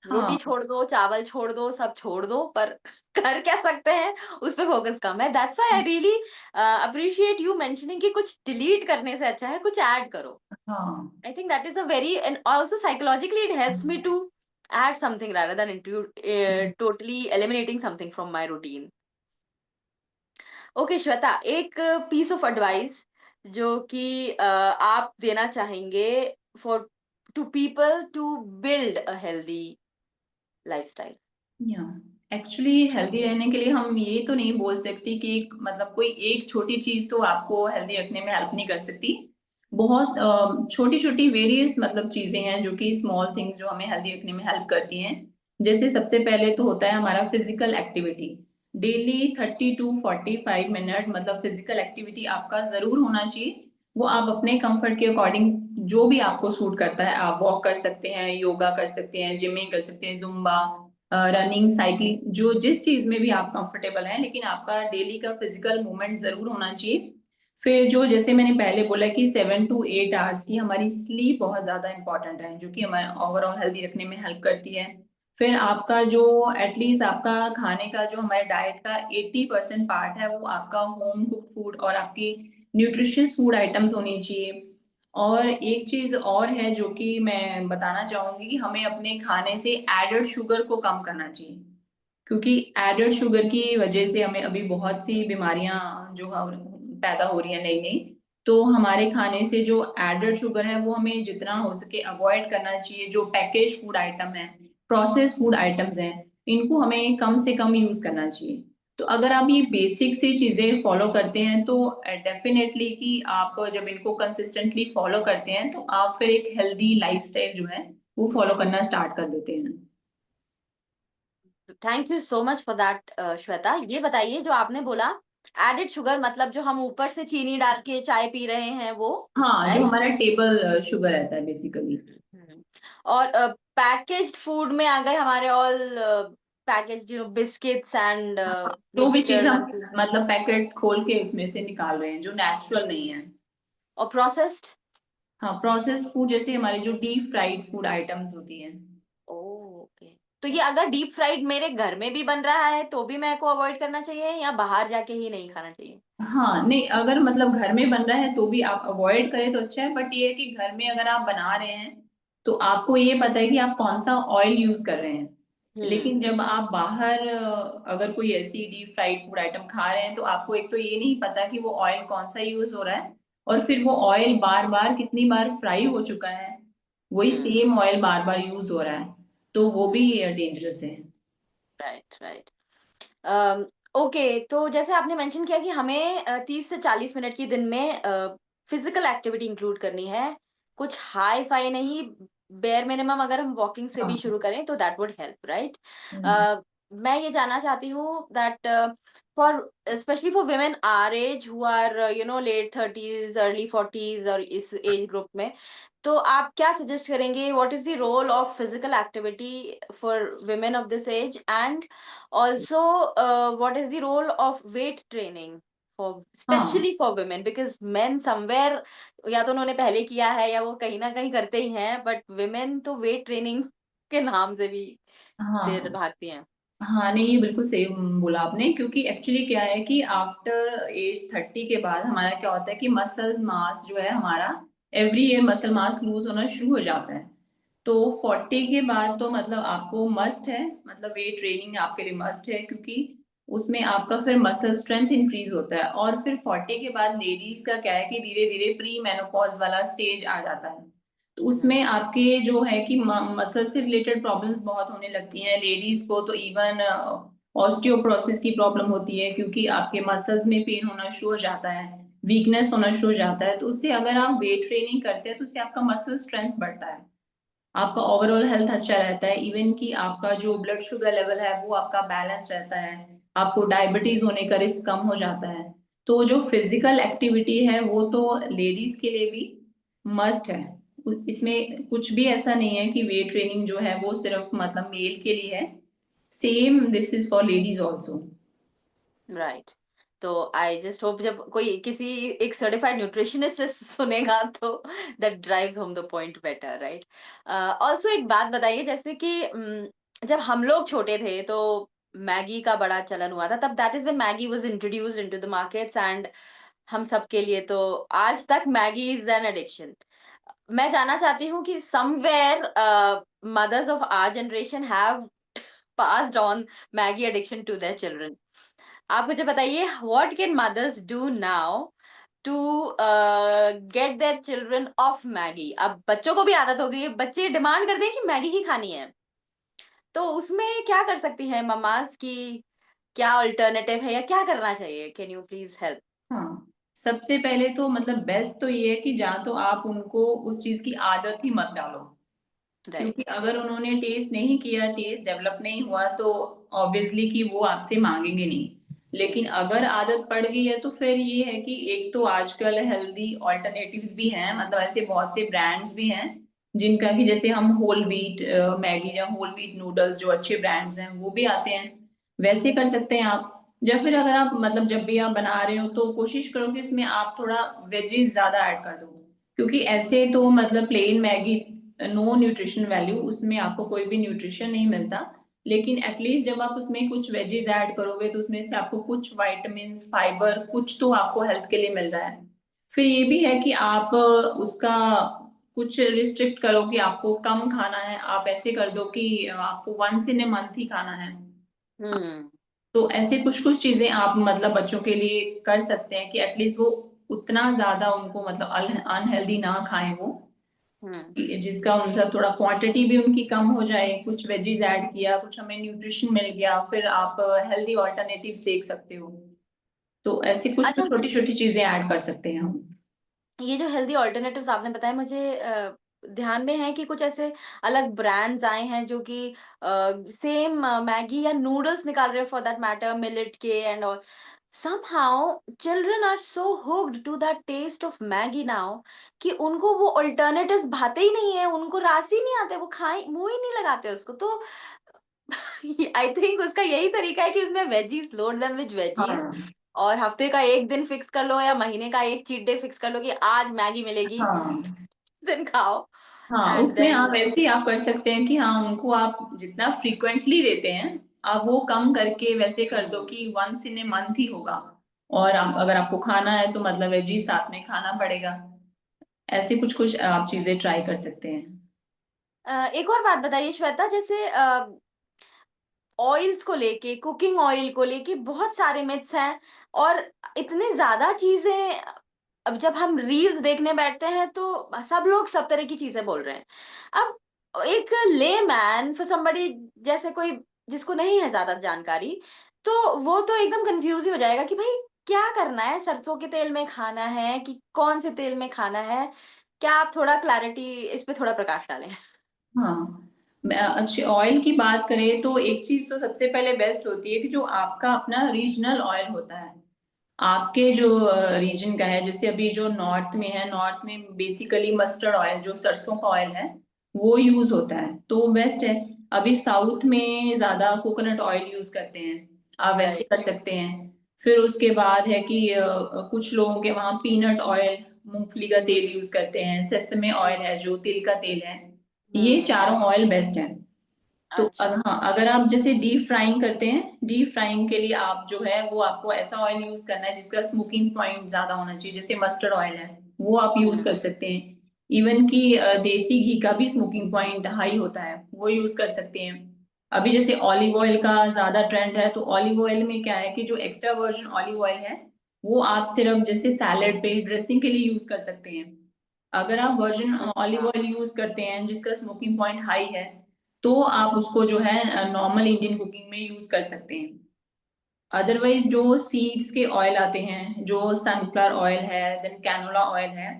रोटी हाँ। छोड़ दो, चावल छोड़ दो, सब छोड़ दो, पर कर क्या सकते हैं, उस पे फोकस कम है। That's why I really appreciate you mentioning कि कुछ डिलीट करने से अच्छा है कुछ ऐड करो। हाँ। I think that is a very, and also psychologically it helps me to add something rather than into totally eliminating something from my routine. Okay, Shweta, एक piece of advice जो कि आप देना चाहेंगे for to people to build a healthy lifestyle. या actually healthy रहने के लिए हम ये तो नहीं बोल सकते कि मतलब कोई एक छोटी चीज तो आपको हेल्दी रखने में हेल्प नहीं कर सकती। बहुत छोटी छोटी वेरियस मतलब चीजें हैं जो कि स्मॉल थिंग्स जो हमें हेल्दी रखने में हेल्प करती हैं। जैसे सबसे पहले तो होता है हमारा physical activity. Daily 30 to 45 minute मतलब फिजिकल एक्टिविटी आपका जरूर होना चाहिए। वो आप अपने कंफर्ट के अकॉर्डिंग जो भी आपको सूट करता है, आप वॉक कर सकते हैं, योगा कर सकते हैं, जिमिंग कर सकते हैं, जुम्बा, रनिंग, साइकिलिंग, जो जिस चीज में भी आप कंफर्टेबल हैं, लेकिन आपका डेली का फिजिकल मूवमेंट जरूर होना चाहिए। फिर जो जैसे मैंने पहले बोला कि 7 to 8 आवर्स की हमारी स्लीप बहुत ज्यादा इंपॉर्टेंट है, जो कि हमारे ओवरऑल हेल्दी रखने में हेल्प करती है। फिर आपका जो एटलीस्ट आपका खाने का जो हमारे डाइट का 80% पार्ट है, वो आपका होम कुक्ड फूड और आपकी न्यूट्रिशियस फूड आइटम्स होनी चाहिए। और एक चीज और है जो कि मैं बताना चाहूंगी कि हमें अपने खाने से एडेड शुगर को कम करना चाहिए, क्योंकि एडेड शुगर की वजह से हमें अभी बहुत सी बीमारियां जो पैदा हो रही हैं नई नई। तो हमारे खाने से जो एडेड शुगर है वो हमें जितना हो सके अवॉइड करना चाहिए। जो पैकेज फूड आइटम है, प्रोसेस फूड आइटम्स हैं, इनको हमें कम से कम यूज करना चाहिए। तो अगर आप ये बेसिक सी चीजें फॉलो करते हैं, तो डेफिनेटली कि आप जब इनको कंसिस्टेंटली फॉलो करते हैं, तो आप फिर एक हेल्दी लाइफस्टाइल जो है वो फॉलो करना स्टार्ट कर देते हैं। Thank you so much for that Shweta. ये बताइए जो आपने बोला एडेड शुगर मतलब जो हम ऊपर से चीनी डाल के चाय पी रहे हैं वो, हाँ, जो राइट? हमारा टेबल शुगर रहता है बेसिकली। हम्म। और पैकेज्ड फूड में आ गए हमारे ऑल पैकेज्ड बिस्किट्स एंड जो भी चीज मिक्सचर, हम नमकीन मतलब पैकेट खोल के उसमें से निकाल रहे हैं जो नेचुरल नहीं है। और प्रोसेस्ड। हाँ, प्रोसेस फूड जैसे हमारी जो डीप फ्राइड फूड आइटम्स होती हैं। ओके। तो ये अगर डीप फ्राइड मेरे घर में भी बन रहा है तो भी मेरे को अवॉइड करना चाहिए, या बाहर जाके ही नहीं खाना चाहिए? हाँ नहीं, अगर मतलब घर में बन रहा है तो भी आप अवॉइड करें तो अच्छा है, बट ये है कि घर में अगर आप बना रहे हैं तो आपको ये पता है कि आप कौन सा ऑयल यूज कर रहे हैं। हम्म। लेकिन जब आप बाहर अगर कोई ऐसी डीप फ्राइड फूड आइटम खा रहे हैं तो आपको एक तो ये नहीं पता कि वो ऑयल कौन सा यूज हो रहा है, और फिर वो ऑयल बार बार कितनी बार फ्राई हो चुका है, वही हम्म। सेम ऑयल बार बार यूज हो रहा है, तो वो भी डेंजरस है। Right, right. ओके, तो जैसे आपने मेंशन किया कि हमें 30 से 40 मिनट की दिन में फिजिकल एक्टिविटी इंक्लूड करनी है, कुछ हाई फाई नहीं, बेयर मिनिमम अगर हम वॉकिंग से भी हाँ। शुरू करें तो that would help, right? Hmm. मैं ये जानना चाहती हूँ that for specially for women our age who are late 30s early 40s और इस एज ग्रुप में, तो आप क्या सजेस्ट करेंगे? What is the role of physical activity for women of this age, and also what is the role of weight training for हाँ। especially for women, because men somewhere या तो उन्होंने पहले किया है या वो कहीं ना कहीं करते ही हैं, बट women तो वेट ट्रेनिंग के नाम से भी सिर हाँ। भागती हैं। हाँ नहीं, ये बिल्कुल सही बोला आपने, क्योंकि एक्चुअली क्या है कि आफ्टर एज 30 के बाद हमारा क्या होता है कि मसल्स मास जो है हमारा every ear muscle mass loose होना शुरू हो जाता है। तो 40 के बाद तो मतलब आपको मस्ट है, मतलब वेट ट्रेनिंग आपके लिए मस्ट है, क्योंकि उसमें आपका फिर मसल स्ट्रेंथ इंक्रीज होता है। और फिर 40 के बाद लेडीज का क्या है कि धीरे धीरे प्री मेनोपॉज वाला स्टेज आ जाता है। तो उसमें हम्म। आपके जो है कि मसल से रिलेटेड प्रॉब्लम्स बहुत होने लगती हैं लेडीज को, तो इवन ऑस्टियोप्रोसिस की प्रॉब्लम होती है, क्योंकि आपके मसल्स में पेन होना शुरू हो जाता है, वीकनेस होना शुरू हो जाता है। तो उससे अगर आप वेट ट्रेनिंग करते हैं तो उससे आपका मसल स्ट्रेंथ बढ़ता है, आपका ओवरऑल हेल्थ अच्छा रहता है, इवन कि आपका जो ब्लड शुगर लेवल है वो आपका बैलेंस रहता है, आपको डायबिटीज होने का रिस्क कम हो जाता है। तो जो फिजिकल एक्टिविटी है वो तो लेडीज के लिए भी मस्ट है। इसमें कुछ भी ऐसा नहीं है कि वेट ट्रेनिंग जो है वो सिर्फ मतलब मेल के लिए है, same this is for ladies also. Right. तो आई जस्ट होप जब कोई किसी एक सर्टिफाइड न्यूट्रिशनिस्ट से सुनेगा तो that drives home the point better, right? Also एक बात बताइए, जैसे कि जब हम लोग छोटे थे तो मैगी का बड़ा चलन हुआ था, तब that is when Maggi was introduced into the markets, and हम सबके लिए तो आज तक मैगी इज एन एडिक्शन। मैं जानना चाहती हूँ कि somewhere mothers of our generation have passed on Maggi addiction to their children. आप मुझे बताइए, what can mothers do now to get their children off Maggi? अब बच्चों को भी आदत हो गई है, बच्चे डिमांड करते हैं कि मैगी ही खानी है, तो उसमें क्या कर सकती है ममाज की? क्या अल्टरनेटिव है या क्या करना चाहिए? Can you please help? हाँ, सबसे पहले तो मतलब बेस्ट तो ये है कि जहाँ तो आप उनको उस चीज की आदत ही मत डालो, क्योंकि राइट। अगर उन्होंने टेस्ट नहीं किया, टेस्ट डेवलप नहीं हुआ, तो ऑब्वियसली कि वो आपसे मांगेंगे नहीं। लेकिन अगर आदत पड़ गई है तो फिर ये है कि एक तो आजकल हेल्दी ऑल्टरनेटिव्स भी हैं, मतलब ऐसे बहुत से ब्रांड्स भी हैं जिनका कि जैसे हम होल व्हीट मैगी या होल व्हीट नूडल्स जो अच्छे ब्रांड्स हैं वो भी आते हैं, वैसे कर सकते हैं आप। या फिर अगर आप मतलब जब भी आप बना रहे हो तो कोशिश करो कि इसमें आप थोड़ा वेजीज ज्यादा ऐड कर दो, क्योंकि ऐसे तो मतलब plain Maggi no nutrition value, उसमें आपको कोई भी न्यूट्रिशन नहीं मिलता। लेकिन एटलीस्ट जब आप उसमें कुछ वेजीज ऐड करोगे तो उसमें से आपको कुछ विटामिन्स फाइबर कुछ तो आपको हेल्थ के लिए मिल रहा है। फिर ये भी है कि आप उसका कुछ रिस्ट्रिक्ट करो कि आपको कम खाना है, आप ऐसे कर दो कि आपको वंस इन ए मंथ ही खाना है। हम्म। तो ऐसे कुछ कुछ चीजें आप मतलब बच्चों के लिए कर सकते हैं कि एटलीस्ट वो उतना ज्यादा उनको मतलब अनहेल्दी ना खाएं वो, हम्म। जिसका उनसे थोड़ा क्वांटिटी भी उनकी कम हो जाए, कुछ वेजीज ऐड किया, कुछ हमें न्यूट्रिशन मिल गया, फिर आप हेल्दी ऑल्टरनेटिव्स देख सकते हो। तो ऐसे कुछ कुछ अच्छा, छोटी छोटी चीजें ऐड कर सकते हैं हम। ये जो हेल्दी ऑल्टरनेटिव्स आपने बताया, मुझे ध्यान में है कि कुछ ऐसे अलग ब्रांड्स आए हैं जो कि सेम मैगी या नूडल्स निकाल रहे हैं, फॉर दैट मैटर मिलेट के and all. somehow children are so hooked to that taste of Maggie now कि उनको वो alternatives भाते ही नहीं है, उनको रास ही नहीं आते, वो खाए मुंह ही नहीं लगाते उसको। तो आई थिंक उसका यही तरीका है कि उसमें veggies, load them with veggies, हाँ और हफ्ते का एक दिन फिक्स कर लो या महीने का एक चीट डे फिक्स कर लो कि आज मैगी मिलेगी, हाँ दिन खाओ। हाँ, एंड उसमें देन आप ऐसे ही आप कर सकते हैं कि हाँ उनको आप जितना फ्रीक्वेंटली देते हैं आप वो कम करके वैसे कर दो कि वंस इन ए मंथ ही होगा। और आप अगर आपको खाना है तो मतलब वेजी साथ में खाना पड़ेगा। ऐसे कुछ कुछ आप चीजें ट्राई कर सकते हैं। एक और बात बताइए श्वेता, जैसे ऑयल्स को लेके, कुकिंग ऑयल को लेके बहुत सारे मिथ्स हैं, और इतनी ज्यादा चीजें, अब जब हम रील्स देखने बैठते हैं तो सब लोग सब तरह की चीजें बोल रहे हैं। अब एक ले मैन फॉर समबडी, जैसे कोई जिसको नहीं है ज्यादा जानकारी, तो वो तो एकदम कंफ्यूज ही हो जाएगा कि भाई क्या करना है, सरसों के तेल में खाना है कि कौन से तेल में खाना है। क्या आप थोड़ा क्लैरिटी इस पे, थोड़ा प्रकाश डालें। हाँ, अच्छे ऑयल की बात करें तो एक चीज तो सबसे पहले बेस्ट होती है कि जो आपका अपना रीजनल ऑयल होता है आपके जो रीजन का है। जैसे अभी जो नॉर्थ में है, नॉर्थ में बेसिकली मस्टर्ड ऑयल जो सरसों का ऑयल है वो यूज होता है तो बेस्ट है। अभी साउथ में ज्यादा कोकोनट ऑयल यूज करते हैं, आप वैसे राइट। कर सकते हैं। फिर उसके बाद है कि कुछ लोगों के वहाँ पीनट ऑयल, मूंगफली का तेल यूज करते हैं, सेसमे ऑयल है जो तिल का तेल है। ये हम्म। चारों ऑयल बेस्ट है। तो अच्छा। हाँ, अगर आप जैसे डीप फ्राइंग करते हैं, डीप फ्राइंग के लिए आप जो है वो आपको ऐसा ऑयल यूज करना है जिसका स्मोकिंग पॉइंट ज्यादा होना चाहिए। जैसे मस्टर्ड ऑयल है वो आप यूज हम्म। कर सकते हैं। इवन कि देसी घी का भी स्मोकिंग पॉइंट हाई होता है वो यूज कर सकते हैं। अभी जैसे ऑलिव ऑयल का ज्यादा ट्रेंड है तो ऑलिव ऑयल में क्या है कि जो एक्स्ट्रा वर्जिन ऑलिव ऑयल है वो आप सिर्फ जैसे सैलेड पे ड्रेसिंग के लिए यूज कर सकते हैं। अगर आप वर्जिन ऑलिव अच्छा। ऑयल यूज करते हैं जिसका स्मोकिंग पॉइंट हाई है तो आप उसको जो है नॉर्मल इंडियन कुकिंग में यूज कर सकते हैं। अदरवाइज जो सीड्स के ऑयल आते हैं, जो सनफ्लावर ऑयल है, देन कैनोला ऑयल है,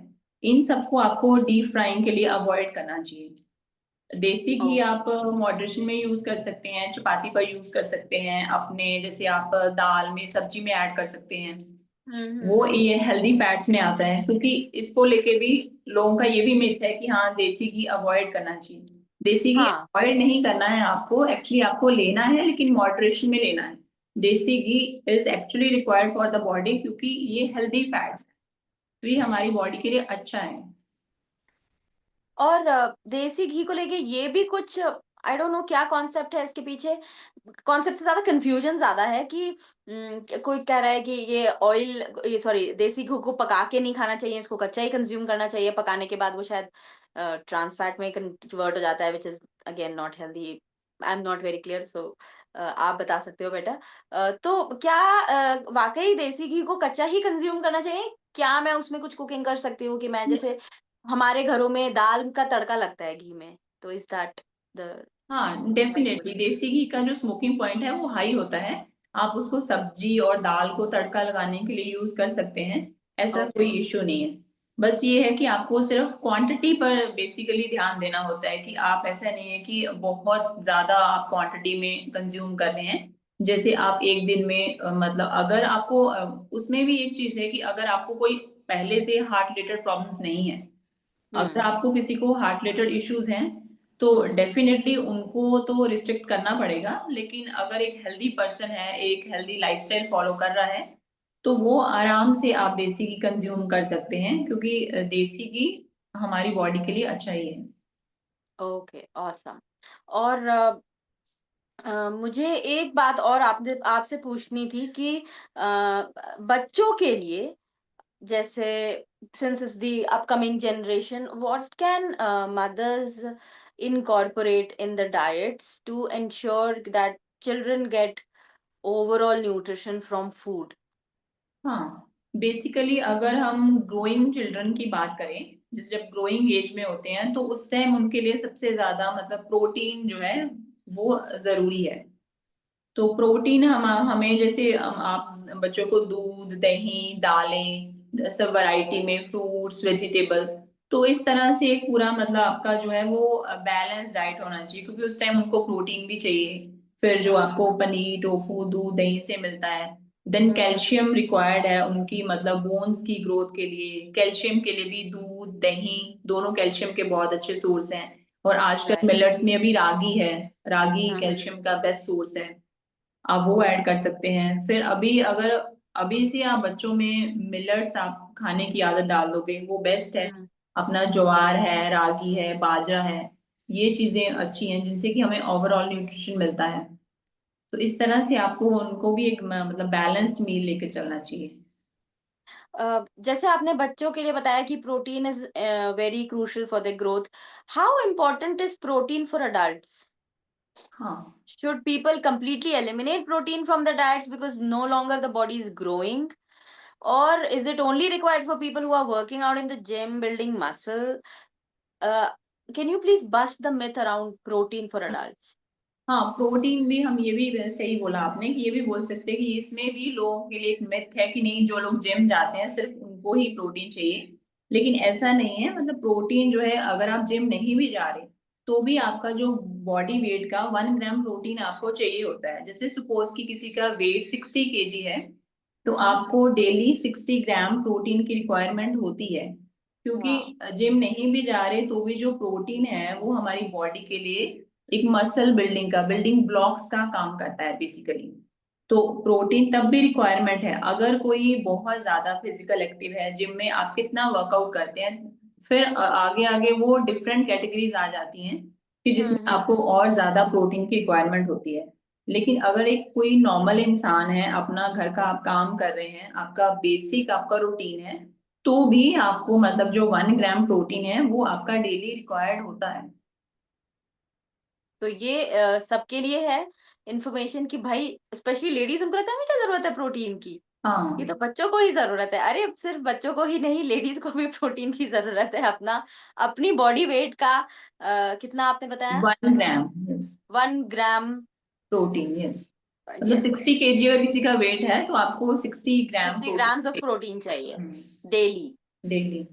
इन सबको आपको डीप फ्राइंग के लिए अवॉइड करना चाहिए। देसी ओ। घी आप मॉडरेशन में यूज कर सकते हैं, चपाती पर यूज कर सकते हैं, अपने जैसे आप दाल में सब्जी में ऐड कर सकते हैं। वो हम्म। ये हेल्दी फैट्स में आता है क्योंकि इसको लेके भी लोगों का ये भी मिथ है कि हाँ देसी घी अवॉइड करना चाहिए। देसी घी हाँ। अवॉइड नहीं करना है आपको, एक्चुअली आपको लेना है लेकिन मॉडरेशन में लेना है। Desi ghee is actually required for the body क्योंकि ये हेल्दी फैट्स है तो ये हमारी बॉडी के लिए अच्छा है। और देसी घी को लेके ये भी कुछ, आई डोंट नो क्या कॉन्सेप्ट है इसके पीछे। कॉन्सेप्ट से ज्यादा कंफ्यूजन ज्यादा है कि कोई कह रहा है कि ये ऑयल, ये सॉरी, देसी घी को पका के नहीं खाना चाहिए, इसको कच्चा ही कंज्यूम करना चाहिए, पकाने के बाद वो शायद ट्रांस फैट में कन्वर्ट हो जाता है, which is again not healthy. I am not very clear, so आप बता सकते हो बेटा। तो क्या वाकई देसी घी को कच्चा ही कंज्यूम करना चाहिए? क्या मैं उसमें कुछ कुकिंग कर सकती हूँ कि मैं जैसे हमारे घरों में दाल का तड़का लगता है घी में, तो इज दैट द हाँ राइट वे? डेफिनेटली देसी घी का जो स्मोकिंग पॉइंट है वो हाई होता है। आप उसको सब्जी और दाल को तड़का लगाने के लिए यूज कर सकते हैं, ऐसा ओके। कोई इश्यू नहीं है। बस ये है कि आपको सिर्फ क्वांटिटी पर बेसिकली ध्यान देना होता है कि आप ऐसा नहीं है कि बहुत ज्यादा आप क्वांटिटी में कंज्यूम कर रहे हैं। जैसे आप एक दिन में मतलब अगर आपको उसमें भी एक चीज है कि अगर आपको कोई पहले से हार्ट रिलेटेड प्रॉब्लम नहीं है, अगर हुँ। आपको किसी को हार्ट रिलेटेड इश्यूज हैं तो डेफिनेटली उनको तो रिस्ट्रिक्ट करना पड़ेगा। लेकिन अगर एक हेल्दी पर्सन है, एक हेल्दी लाइफस्टाइल फॉलो कर रहा है तो वो आराम से आप देसी घी कंज्यूम कर सकते हैं क्योंकि देसी घी हमारी बॉडी के लिए अच्छा ही है। Okay, awesome. और मुझे एक बात और आपने आपसे पूछनी थी कि बच्चों के लिए, जैसे since it's the upcoming generation, what can mothers incorporate in the diets to ensure that children get overall nutrition from food? हाँ, बेसिकली अगर हम ग्रोइंग चिल्ड्रन की बात करें, जैसे जब ग्रोइंग एज में होते हैं तो उस टाइम उनके लिए सबसे ज्यादा मतलब प्रोटीन जो है वो जरूरी है। तो प्रोटीन हम हमें जैसे आप बच्चों को दूध, दही, दालें, सब वैरायटी में फ्रूट्स, वेजिटेबल, तो इस तरह से एक पूरा मतलब आपका जो है वो बैलेंस डाइट होना चाहिए क्योंकि उस टाइम उनको प्रोटीन भी चाहिए। फिर जो आपको पनीर, टोफू, दूध, दही से मिलता है देन कैल्शियम रिक्वायर्ड है उनकी, मतलब बोन्स की ग्रोथ के लिए। कैल्शियम के लिए भी दूध दही दोनों कैल्शियम के बहुत अच्छे सोर्स हैं। और आजकल राइट। मिलेट्स में अभी रागी है, रागी कैल्शियम का बेस्ट सोर्स है, आप वो ऐड कर सकते हैं। फिर अभी अगर अभी से आप बच्चों में मिलेट्स आप खाने की आदत डाल दोगे वो बेस्ट है। अपना ज्वार है, रागी है, बाजरा है, ये चीजें अच्छी हैं जिनसे कि हमें ओवरऑल न्यूट्रिशन मिलता है। तो इस तरह से आपको उनको भी एक मतलब बैलेंस्ड मील लेके चलना चाहिए। जैसे आपने बच्चों के लिए बताया कि protein is very crucial for the growth, how important is protein for adults? हाँ। Should people completely eliminate protein from the diets because no longer the body is growing? Or is it only required for people who are working out in the gym, building muscle? Uh, can you please bust the myth around protein for adults? हाँ, protein भी हम ये भी सही बोला आपने कि ये भी बोल सकते हैं कि इसमें भी लोगों के लिए एक मिथ है कि नहीं, जो लोग जिम जाते हैं सिर्फ उनको ही प्रोटीन चाहिए। लेकिन ऐसा नहीं है, मतलब प्रोटीन जो है अगर आप जिम नहीं भी जा रहे तो भी आपका जो बॉडी वेट का 1 ग्राम प्रोटीन आपको चाहिए होता है। जैसे सपोज कि किसी का वेट 60 kg है तो हम्म। आपको डेली 60 ग्राम प्रोटीन की रिक्वायरमेंट होती है। क्योंकि वाह। जिम नहीं भी जा रहे तो भी जो प्रोटीन है वो हमारी बॉडी के लिए एक मसल बिल्डिंग का, बिल्डिंग ब्लॉक्स का काम करता है बेसिकली। तो प्रोटीन तब भी रिक्वायरमेंट है अगर कोई बहुत ज्यादा फिजिकल एक्टिव है, जिम में आप कितना वर्कआउट करते हैं। फिर आगे आगे वो डिफरेंट कैटेगरीज आ जाती हैं कि जिसमें हम्म। आपको और ज्यादा प्रोटीन की रिक्वायरमेंट होती है। लेकिन अगर एक कोई नॉर्मल इंसान है, अपना घर का आप काम कर रहे हैं, आपका बेसिक आपका रूटीन है, तो भी आपको मतलब जो 1 ग्राम प्रोटीन है वो आपका डेली रिक्वायर्ड होता है। तो ये सबके लिए है इन्फॉर्मेशन कि भाई स्पेशली लेडीज, उनको लगता है हमें क्या जरूरत है प्रोटीन की? ये तो हाँ, बच्चों को ही जरूरत है। अरे सिर्फ बच्चों को ही नहीं, लेडीज को भी प्रोटीन की जरूरत है। अपना अपनी बॉडी वेट का कितना आपने बताया? 1 gram, yes. 1 gram. Protein, yes. मतलब यस। 60 kg अगर किसी का वेट है तो आपको 60 ग्राम 60 ग्राम्स ऑफ प्रोटीन प्रोटीन चाहिए daily. Daily. Daily.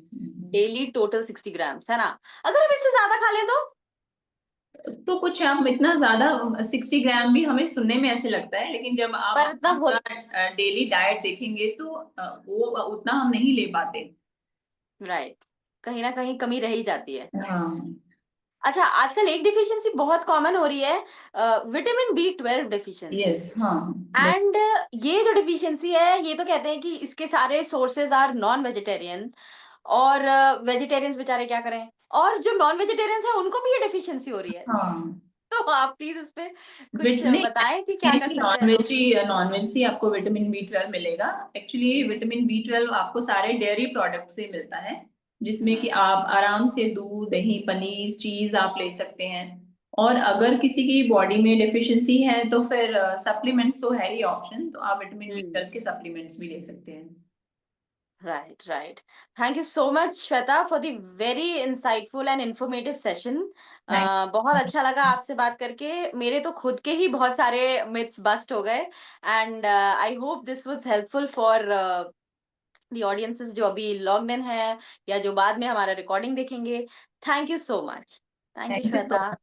Daily total 60 grams है ना? अगर हम इससे ज्यादा खा लें तो? तो कुछ आप इतना ज्यादा 60 ग्राम भी हमें सुनने में ऐसे लगता है, लेकिन जब आप पर इतना अपना बहुत। पूरा डेली डाइट देखेंगे तो वो उतना हम नहीं ले पाते। राइट। कहीं ना कहीं कमी रह ही जाती है। हाँ। अच्छा, आजकल एक डिफिशियंसी बहुत कॉमन हो रही है, विटामिन बी 12 डिफिशियंसी। यस, हाँ। एंड ये जो डिफिशियंसी है, ये तो कहते हैं कि इसके सारे सोर्सेज आर नॉन वेजिटेरियन। और वेजिटेरियंस बेचारे क्या करें? और जो नॉन वेजिटेरियंस है उनको भी ये डिफिशियंसी हो रही है। हाँ, तो आप प्लीज इस पे कुछ नहीं, बताएं कि क्या ये कर कि सकते हैं लोग। नॉनवेज से आपको विटामिन B12 मिलेगा। एक्चुअली हम्म। विटामिन B12 आपको सारे डेयरी प्रोडक्ट से मिलता है, जिसमें कि हम्म। आप आराम से दूध दही पनीर चीज आप ले सकते हैं। और अगर किसी की बॉडी में डिफिशिएंसी है तो फिर सप्लीमेंट्स तो है ही ऑप्शन, तो आप विटामिन बी हम्म। ट्वेल्व के सप्लीमेंट्स भी ले सकते हैं। Right, right. Thank you so much Shweta for the very insightful and informative session. Thank बहुत अच्छा लगा आपसे बात करके। मेरे तो खुद के ही बहुत सारे मिथ्स बस्ट हो गए। And I hope this was helpful for the audiences जो अभी लॉग्ड इन है या जो बाद में हमारा रिकॉर्डिंग देखेंगे। Thank you so much. Thank you you so Shweta.